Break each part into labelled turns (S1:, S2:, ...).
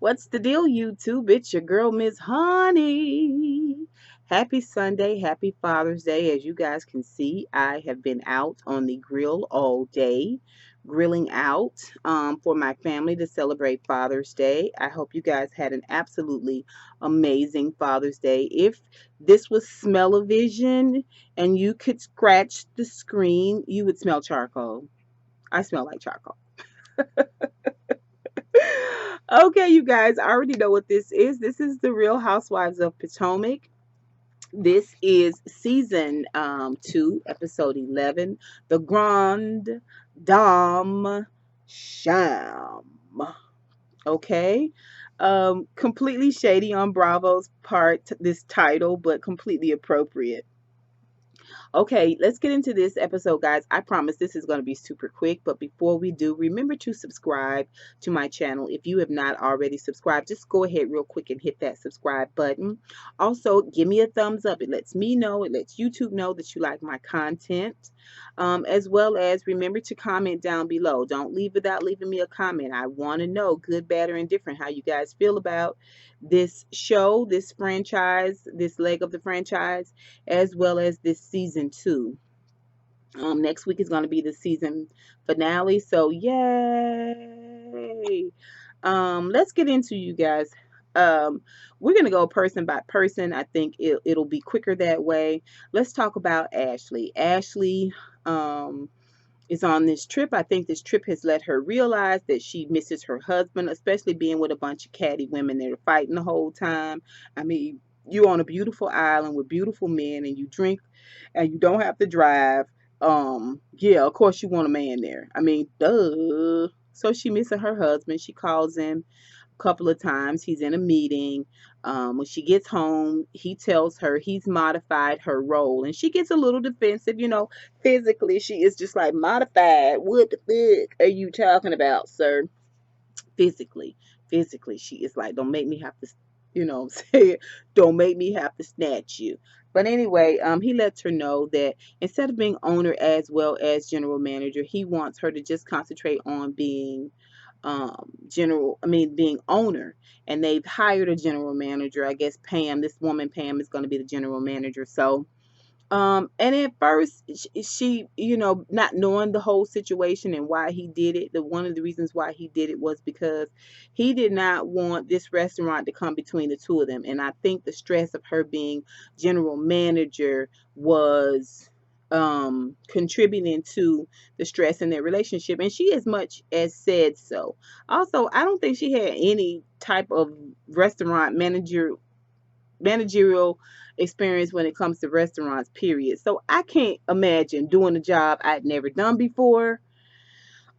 S1: What's the deal, YouTube? It's your girl, Miss Honey. Happy Sunday, happy Father's Day. As you guys can see, I have been out on the grill all day, grilling out for my family to celebrate Father's Day. I hope you guys had an absolutely amazing Father's Day. If this was smell-o-vision and you could scratch the screen, you would smell charcoal. I smell like charcoal. Okay, you guys, I already know what this is. This is the Real Housewives of Potomac. This is season 2, episode 11, The Grande Dame Sham. Okay. Completely shady on Bravo's part, this title, but completely appropriate. Okay, let's get into this episode, guys. I promise this is going to be super quick, but before we do, remember to subscribe to my channel. If you have not already subscribed, just go ahead real quick and hit that subscribe button. Also, give me a thumbs up. It lets me know, it lets YouTube know that you like my content. As well as remember to comment down below. Don't leave without leaving me a comment. I want to know, good, bad, or indifferent, how you guys feel about this show, this franchise, this leg of the franchise, as well as this season 2. Next week is going to be the season finale, so yay. Let's get into you guys. We're going to go person by person. I think it'll be quicker that way. Let's talk about Ashley. Ashley is on this trip. I think this trip has let her realize that she misses her husband, especially being with a bunch of catty women that are fighting the whole time. I mean, you're on a beautiful island with beautiful men and you drink and you don't have to drive. Yeah, of course you want a man there. I mean, duh. So she missing her husband. She calls him a couple of times. He's in a meeting. When she gets home, he tells her he's modified her role, and she gets a little defensive. Physically, she is just like, modified. What the fuck are you talking about, sir? Physically, physically, she is like, don't make me have to, say, don't make me have to snatch you. But anyway, he lets her know that instead of being owner as well as general manager, he wants her to just concentrate on being being owner. And they've hired a general manager. I guess Pam, this woman Pam, is going to be the general manager. So and at first she, not knowing the whole situation and why he did it, the one of the reasons why he did it was because he did not want this restaurant to come between the two of them. And I think the stress of her being general manager was contributing to the stress in their relationship, and she as much as said so. Also, I don't think she had any type of restaurant managerial experience when it comes to restaurants, period. So I can't imagine doing a job I'd never done before,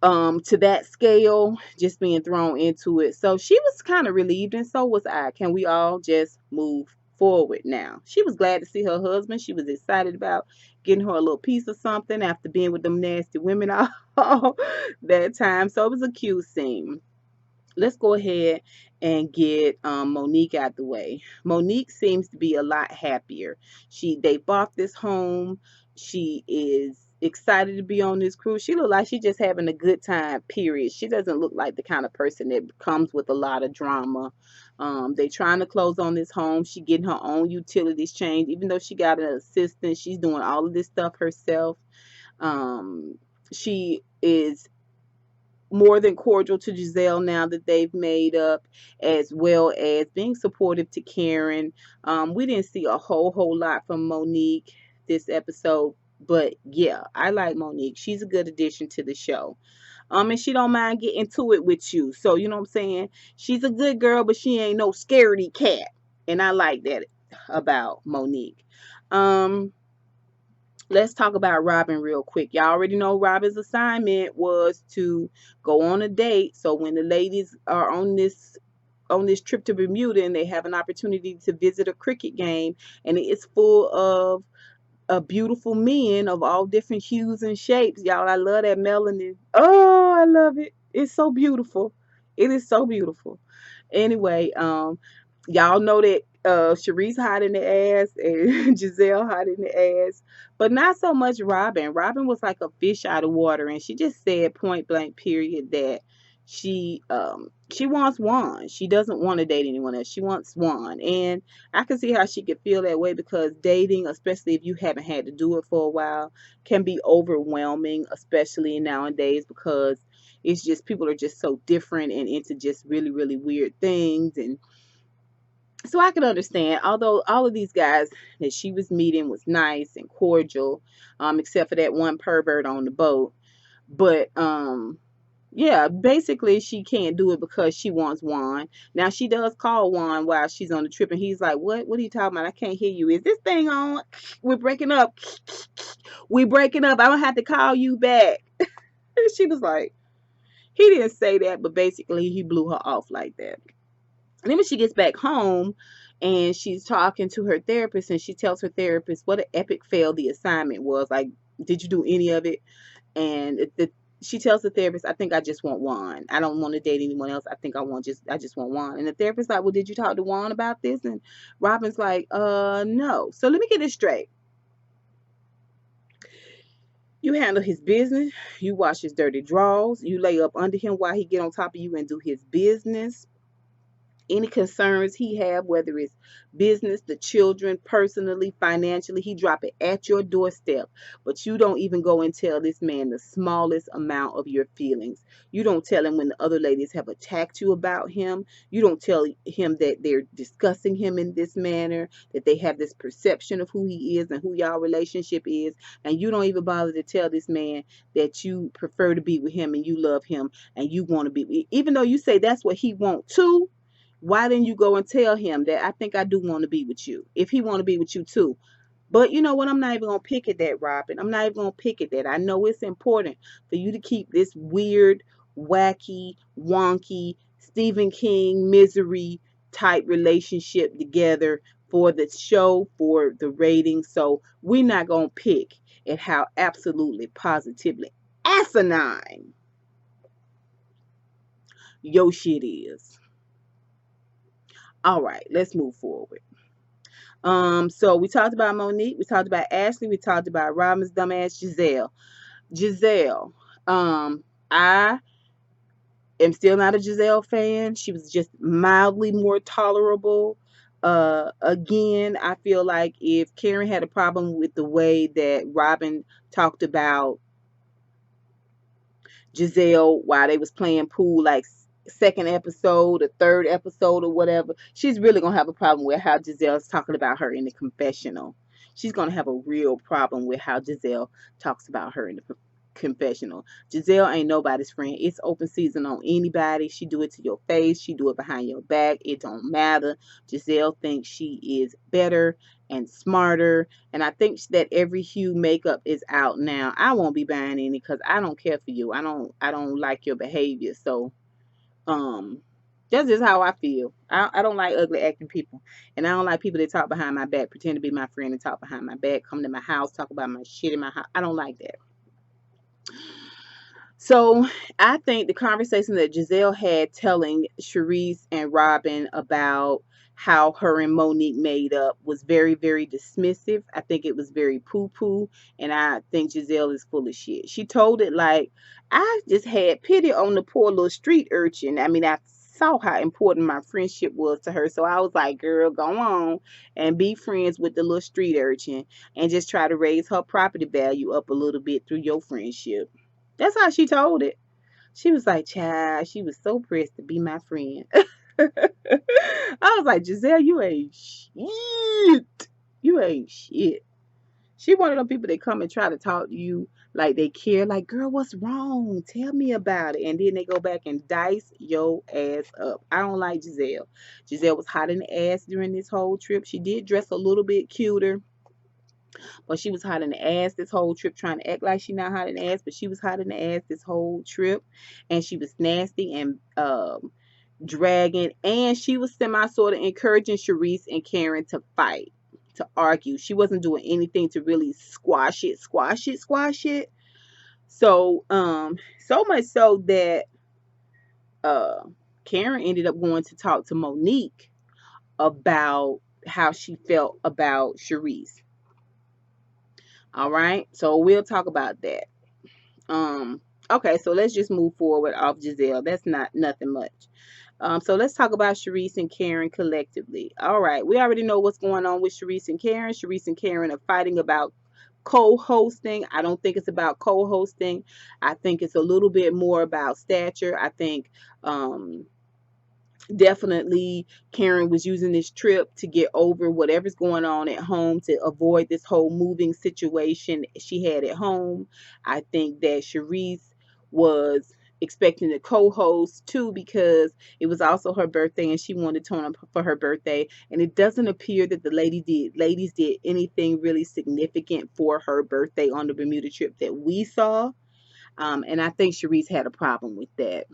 S1: to that scale, just being thrown into it. So she was kind of relieved, and so was I. Can we all just move forward now? She was glad to see her husband. She was excited about getting her a little piece of something after being with them nasty women all that time. So it was a cute scene. Let's go ahead and get Monique out the way. Monique seems to be a lot happier. They bought this home. She is excited to be on this cruise. She look like she's just having a good time, period. She doesn't look like the kind of person that comes with a lot of drama. They trying to close on this home. She getting her own utilities changed. Even though she got an assistant, she's doing all of this stuff herself. She is more than cordial to Giselle now that they've made up, as well as being supportive to Karen. We didn't see a whole lot from Monique this episode, but yeah, I like Monique. She's a good addition to the show. And she don't mind getting to it with you. So, you know what I'm saying? She's a good girl, but she ain't no scaredy cat. And I like that about Monique. Let's talk about Robyn real quick. Y'all already know Robyn's assignment was to go on a date. So when the ladies are on this trip to Bermuda and they have an opportunity to visit a cricket game, and it's full of beautiful men of all different hues and shapes. Y'all, I love that melanin. Oh, I love it. It's so beautiful. It is so beautiful. Anyway, y'all know that Charrisse hot in the ass and Giselle hot in the ass, but not so much Robyn. Robyn was like a fish out of water, and she just said point blank period that She wants Juan. She doesn't want to date anyone else. She wants Juan. And I can see how she could feel that way, because dating, especially if you haven't had to do it for a while, can be overwhelming, especially nowadays, because it's just people are just so different and into just really, really weird things. And so I can understand, although all of these guys that she was meeting was nice and cordial, except for that one pervert on the boat. But yeah, basically she can't do it because she wants Juan. Now she does call Juan while she's on the trip, and he's like, "What? What are you talking about? I can't hear you. Is this thing on? We're breaking up. We breaking up. I don't have to call you back." And she was like, he didn't say that, but basically he blew her off like that. And then when she gets back home and she's talking to her therapist, and she tells her therapist what an epic fail the assignment was. Like, did you do any of it? And she tells the therapist, I think I just want Juan. I don't want to date anyone else. I just want Juan. And the therapist's like, well, did you talk to Juan about this? And Robyn's like, no. So let me get this straight. You handle his business. You wash his dirty drawers. You lay up under him while he get on top of you and do his business. Any concerns he have, whether it's business, the children, personally, financially, he drop it at your doorstep. But you don't even go and tell this man the smallest amount of your feelings. You don't tell him when the other ladies have attacked you about him. You don't tell him that they're discussing him in this manner, that they have this perception of who he is and who y'all relationship is. And you don't even bother to tell this man that you prefer to be with him and you love him and you want to be, even though you say that's what he want too. Why didn't you go and tell him that I think I do want to be with you, if he want to be with you too? But you know what? I'm not even gonna pick at that, Robyn. I'm not even gonna pick at that. I know it's important for you to keep this weird, wacky, wonky, Stephen King misery type relationship together for the show, for the ratings. So we're not gonna pick at how absolutely positively asinine your shit is. All right, let's move forward. So we talked about Monique, we talked about Ashley, we talked about Robyn's dumbass Gizelle. Gizelle, I am still not a Gizelle fan. She was just mildly more tolerable. Again, I feel like if Karen had a problem with the way that Robyn talked about Gizelle while they was playing pool, like second episode or third episode or whatever, she's really gonna have a problem with how Gizelle's talking about her in the confessional. She's gonna have a real problem with how Gizelle talks about her in the confessional. Gizelle ain't nobody's friend. It's open season on anybody. She do it to your face. She do it behind your back. It don't matter. Gizelle thinks she is better and smarter. And I think that every hue makeup is out now. I won't be buying any because I don't care for you. I don't like your behavior. So um that's just how I feel. I don't like ugly acting people. And I don't like people that talk behind my back, pretend to be my friend and talk behind my back, come to my house, talk about my shit in my house. I don't like that. So I think the conversation that Gizelle had telling Charrisse and Robyn about how her and Monique made up was very, very dismissive. I think it was very poo poo. And I think Gizelle is full of shit. She told it like, I just had pity on the poor little street urchin. I mean, I saw how important my friendship was to her. So I was like, girl, go on and be friends with the little street urchin and just try to raise her property value up a little bit through your friendship. That's how she told it. She was like, child, she was so pressed to be my friend. I was like, Gizelle, you ain't shit. You ain't shit. She one of them people that come and try to talk to you like they care. Like, girl, what's wrong? Tell me about it. And then they go back and dice your ass up. I don't like Gizelle. Gizelle was hot in the ass during this whole trip. She did dress a little bit cuter. But she was hot in the ass this whole trip, trying to act like she not hot in the ass, but she was hot in the ass this whole trip, and she was nasty and dragging, and she was semi sort of encouraging Charrisse and Karen to fight, to argue. She wasn't doing anything to really squash it, squash it, squash it. So, so much so that uh, Karen ended up going to talk to Monique about how she felt about Charrisse. All right, so we'll talk about that. Um, Okay, so let's just move forward off Giselle. That's not nothing much. So let's talk about Charrisse and Karen collectively. All right, we already know what's going on with Charrisse and Karen. Charrisse and Karen are fighting about co-hosting. I don't think it's about co-hosting. I think it's a little bit more about stature. I think um, definitely Karen was using this trip to get over whatever's going on at home, to avoid this whole moving situation she had at home. I think that Charrisse was expecting to co-host too, because it was also her birthday and she wanted to turn up for her birthday, and it doesn't appear that the ladies did anything really significant for her birthday on the Bermuda trip that we saw. And I think Charrisse had a problem with that.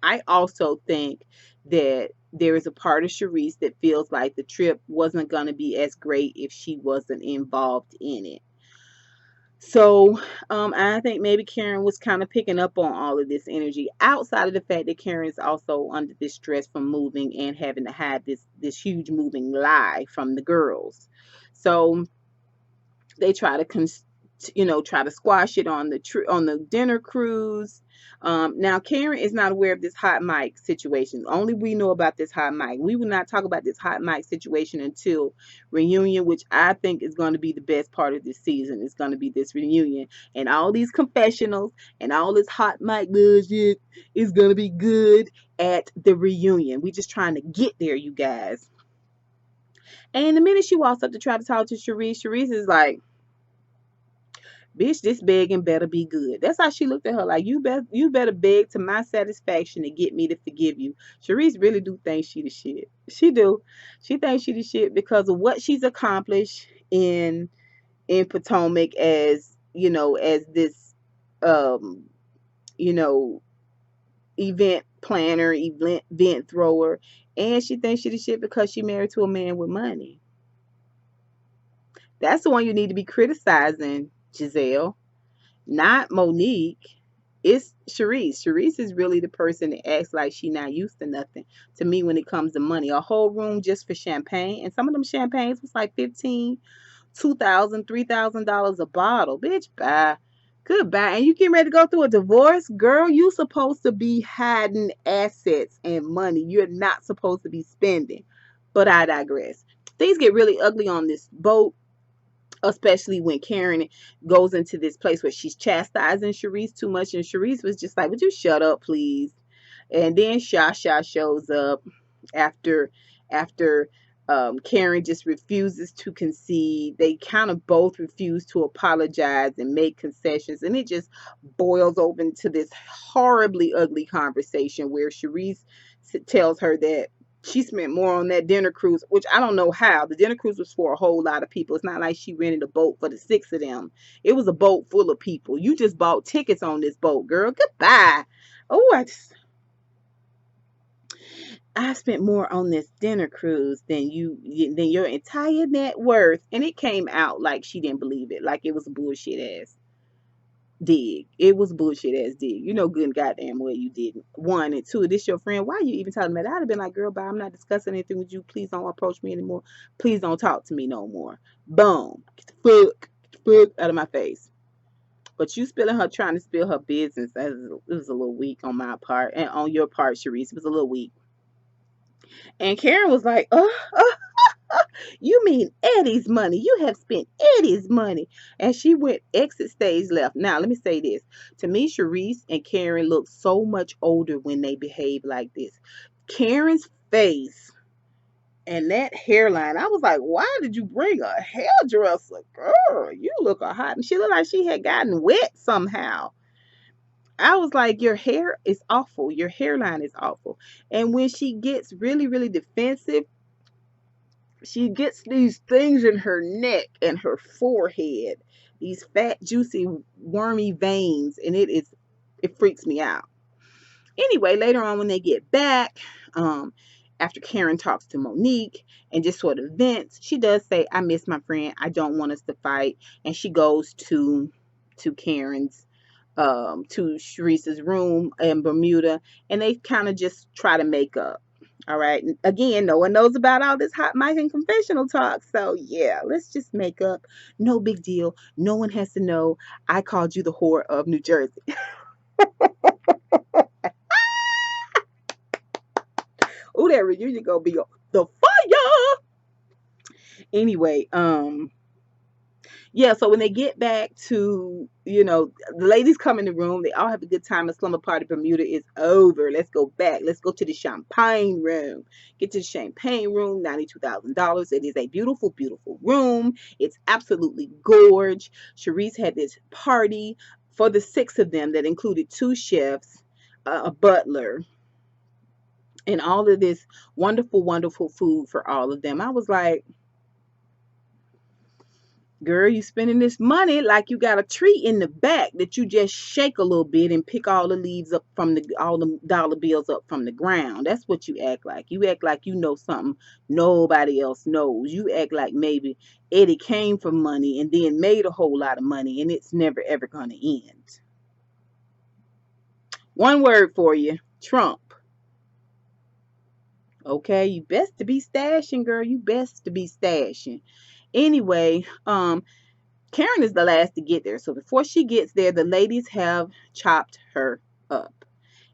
S1: I also think that there is a part of Charrisse that feels like the trip wasn't going to be as great if she wasn't involved in it. So I think maybe Karen was kind of picking up on all of this energy, outside of the fact that Karen is also under this stress from moving and having to hide this huge moving lie from the girls. So they try to try to squash it on the dinner cruise. Now Karen is not aware of this hot mic situation. Only we know about this hot mic. We will not talk about this hot mic situation until reunion, which I think is going to be the best part of this season. It's going to be this reunion, and all these confessionals and all this hot mic bullshit is going to be good at the reunion. We just trying to get there, you guys. And the minute she walks up to try to talk to Charrisse, Charrisse is like, bitch, this begging better be good. That's how she looked at her, like, you better beg to my satisfaction to get me to forgive you. Charrisse really do think she the shit. She do. She thinks she the shit because of what she's accomplished in Potomac, as as this um you know event planner, event thrower, and she thinks she the shit because she married to a man with money. That's the one you need to be criticizing, Giselle, not Monique. It's Charrisse. Charrisse is really the person that acts like she not used to nothing. To me, when it comes to money, a whole room just for champagne, and some of them champagnes was like 15, 2,000, $3,000 a bottle. Bitch, bye. Goodbye. And you getting ready to go through a divorce, girl? You supposed to be hiding assets and money. You're not supposed to be spending. But I digress. Things get really ugly on this boat, especially when Karen goes into this place where she's chastising Charrisse too much, and Charrisse was just like, would you shut up, please? And then Shasha shows up after Karen just refuses to concede. They kind of both refuse to apologize and make concessions, and it just boils over into this horribly ugly conversation where Charrisse tells her that she spent more on that dinner cruise, which I don't know how. The dinner cruise was for a whole lot of people. It's not like she rented a boat for the six of them. It was a boat full of people. You just bought tickets on this boat, girl. Goodbye. Oh, I spent more on this dinner cruise than your entire net worth. And it came out like she didn't believe it, like it was a bullshit ass dig. It was bullshit ass dig. You know good and goddamn well you didn't. One, and two, this your friend. Why are you even talking about it? I'd have been like, girl, bye. I'm not discussing anything with you. Please don't approach me anymore. Please don't talk to me no more. Boom. Get the fuck out of my face. But you trying to spill her business, it was a little weak on my part. And on your part, Charrisse, it was a little weak. And Karen was like, you mean Eddie's money? You have spent Eddie's money. And she went exit stage left. Now, let me say this. To me, Charrisse and Karen look so much older when they behave like this. Karen's face and that hairline, I was like, why did you bring a hairdresser? Girl, you look a hot. And she looked like she had gotten wet somehow. I was like, your hair is awful. Your hairline is awful. And when she gets really, really defensive, she gets these things in her neck and her forehead, these fat, juicy, wormy veins, and it freaks me out. Anyway, later on when they get back, after Karen talks to Monique and just sort of vents, she does say, I miss my friend. I don't want us to fight. And she goes to Karen's to Charisse's room in Bermuda, and they kind of just try to make up. All right. Again, no one knows about all this hot mic and confessional talk. So yeah, let's just make up. No big deal. No one has to know I called you the whore of New Jersey. Oh, that reunion gonna be the fire. Anyway, yeah, so when they get back to, the ladies come in the room, they all have a good time. The slumber party Bermuda is over. Let's go back. Let's go to the champagne room. Get to the champagne room, $92,000. It is a beautiful, beautiful room. It's absolutely gorge. Charrisse had this party for the six of them that included two chefs, a butler, and all of this wonderful, wonderful food for all of them. I was like, girl, you spending this money like you got a tree in the back that you just shake a little bit and pick all the leaves up from all the dollar bills up from the ground. That's what you act like. You act like you know something nobody else knows. You act like maybe Eddie came from money and then made a whole lot of money and it's never ever gonna end. One word for you, Trump. Okay, you best to be stashing, girl. You best to be stashing. Anyway, Karen is the last to get there. So before she gets there, the ladies have chopped her up.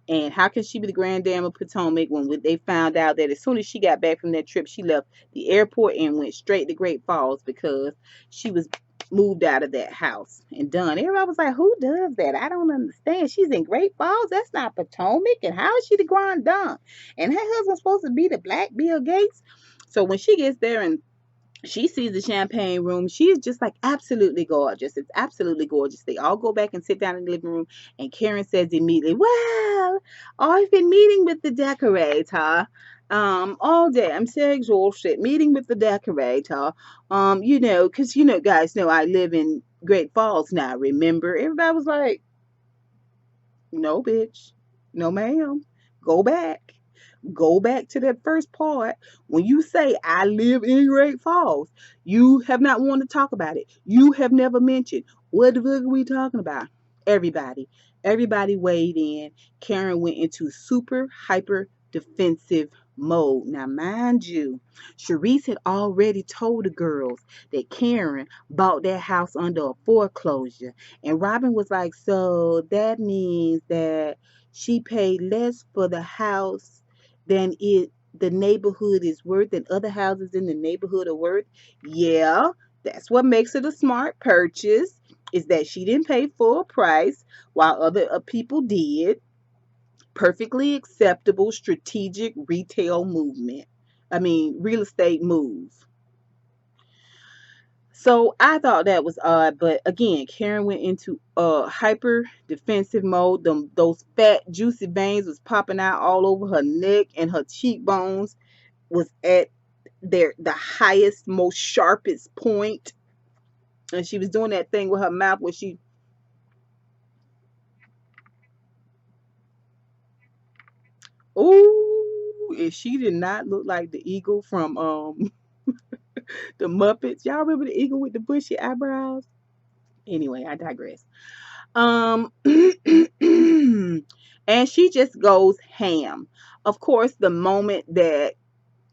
S1: And how can she be the Grand Dame of Potomac when they found out that as soon as she got back from that trip, she left the airport and went straight to Great Falls because she was moved out of that house and done. Everybody was like, who does that? I don't understand. She's in Great Falls. That's not Potomac. And how is she the Grand Dame? And her husband's supposed to be the Black Bill Gates. So when she gets there and she sees the champagne room. She is just like absolutely gorgeous. It's absolutely gorgeous. They all go back and sit down in the living room. And Karen says immediately, well, I've been meeting with the decorator all day. I'm so exhausted. Meeting with the decorator. Because guys know I live in Great Falls now, remember? Everybody was like, no, bitch. No, ma'am. Go back. Go back to that first part. When you say I live in Great Falls, you have not wanted to talk about it. You have never mentioned what the fuck are we talking about. Everybody, everybody weighed in. Karen went into super hyper defensive mode. Now, mind you, Charrisse had already told the girls that Karen bought that house under a foreclosure. And Robyn was like, so that means that she paid less for the house than the neighborhood is worth than other houses in the neighborhood are worth. Yeah, that's what makes it a smart purchase, is that she didn't pay full price while other people did. Perfectly acceptable strategic retail movement. I mean, real estate move. So I thought that was odd, but again, Karen went into hyper defensive mode. Those fat, juicy veins was popping out all over her neck, and her cheekbones was at the highest, most sharpest point. And she was doing that thing with her mouth where she, ooh, if she did not look like the eagle from the Muppets. Y'all remember the eagle with the bushy eyebrows? Anyway, I digress. Um, and she just goes ham. Of course, the moment that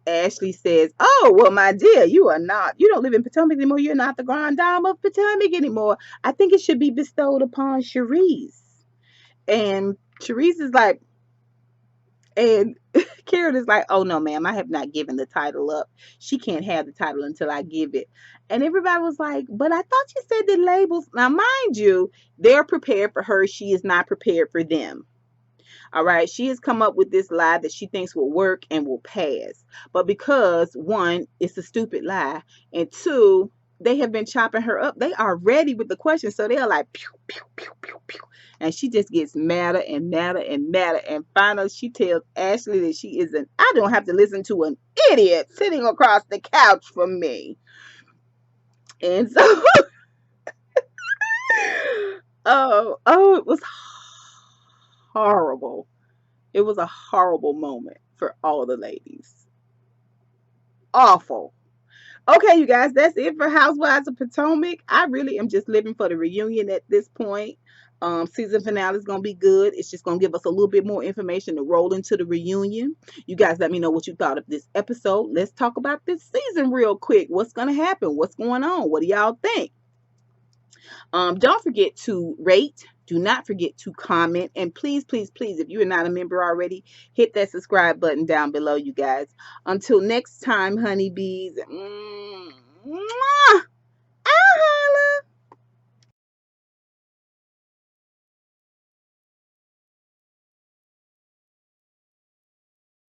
S1: Ashley says, "Oh, well, my dear, you don't live in Potomac anymore. You're not the Grand Dame of Potomac anymore. I think it should be bestowed upon Charrisse." And Charrisse is like, and Karen is like, "Oh no, ma'am, I have not given the title up. She can't have the title until I give it." And everybody was like, "But I thought you said the labels." Now, mind you, they're prepared for her. She is not prepared for them. All right. She has come up with this lie that she thinks will work and will pass. But because one, it's a stupid lie, and two, they have been chopping her up. They are ready with the question. So they're like, pew, pew, pew, pew, pew. And she just gets madder and madder and madder. And finally, she tells Ashley that she is I don't have to listen to an idiot sitting across the couch from me. And so, it was horrible. It was a horrible moment for all the ladies. Awful. Okay, you guys, that's it for Housewives of Potomac. I really am just living for the reunion at this point. Season finale is gonna be good. It's just gonna give us a little bit more information to roll into the reunion. You guys, let me know what you thought of this episode. Let's talk about this season real quick. What's gonna happen? What's going on? What do y'all think? Don't forget to rate. Do not forget to comment. And please, please, please, if you are not a member already, hit that subscribe button down below, you guys. Until next time, honeybees. Mwah!